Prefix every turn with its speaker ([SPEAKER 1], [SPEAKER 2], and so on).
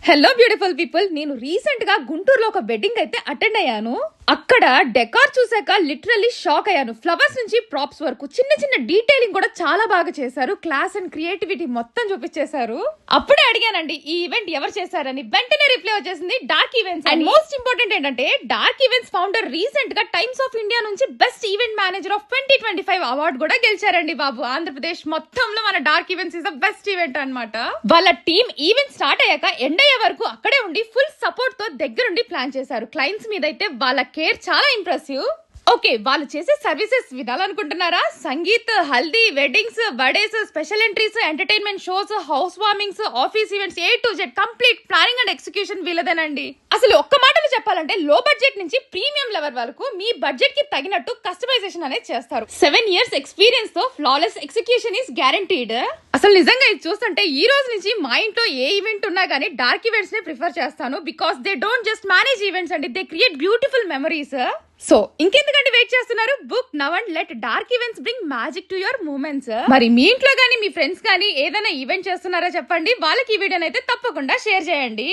[SPEAKER 1] Hello beautiful people, నేను recent గా గుంటూరులో ఒక వెడ్డింగ్ అయితే అటెండ్ అయ్యాను. అక్కడ డెకార్ చూసాక లిటరల్లీ షాక్ అయ్యాను. ఫ్లవర్స్ నుంచి ప్రాప్స్ వరకు చిన్న చిన్న డీటెయిలింగ్ కూడా చాలా బాగా చేశారు. క్లాస్ అండ్ క్రియేటివిటీ మొత్తం చూపించేశారు. అప్పుడే అడిగానండి ఈ ఈవెంట్ ఎవరు చేశారని. వెంటనే రిప్లై వచ్చేసింది dark events. And most important ఏంటంటే డార్క్ ఈవెంట్స్ ఫౌండర్ రీసెంట్ గా టైమ్స్ ఆఫ్ ఇండియా నుంచి best event manager of 2025 award కూడా గెలిచారండి బాబు. ఆంధ్రప్రదేశ్ మొత్తంలో మన dark events is the best event అన్నమాట. వాళ్ళ టీమ్ ఈవెంట్ స్టార్ట్ అయ్యాక ఎండ్ అయ్యే వరకు అక్కడే ఉండి ఫుల్ సపోర్ట్ తో దగ్గరుండి ప్లాన్ చేశారు. క్లయింట్స్ మీద అయితే వాళ్ళ కేర్ చాలా ఇంప్రెసివ్. ఓకే, వాళ్ళు చేసే సర్వీసెస్ వినాలనుకుంటున్నారా? Sangeet, haldi, weddings, birthdays, special entries, entertainment shows, house warmings, office events, A to Z complete planning and execution వీళ్ళదేనండి. అసలు ఒక్క మాటలో చెప్పాలంటే లో బడ్జెట్ నుంచి ప్రీమియం లెవెల్ వరకు మీ బడ్జెట్ కి తగినట్టు కస్టమైజేషన్ అనేది చేస్తారు. 7 years ఎక్స్పీరియన్స్ తో ఫ్లాలెస్ ఎగ్జిక్యూషన్ ఈస్ గ్యారంటీడ్. అసలు నిజంగా ఇది చూస్తుంటే ఈ రోజు నుంచి మా ఇంట్లో ఏ ఈవెంట్ ఉన్నా గానీ డార్క్ ఈవెంట్స్ నే ప్రిఫర్ చేస్తాను. Because they don't just manage events అండి, they create beautiful memories. So ఇంకెందుకంటే వెయిట్ చేస్తున్నారు? Book now and let dark events bring magic to your moments. మరి మీ ఇంట్లో గానీ మీ ఫ్రెండ్స్ గానీ ఏదైనా ఈవెంట్ చేస్తున్నారా చెప్పండి. వాళ్ళకి ఈ వీడియోని అయితే తప్పకుండా షేర్ చేయండి.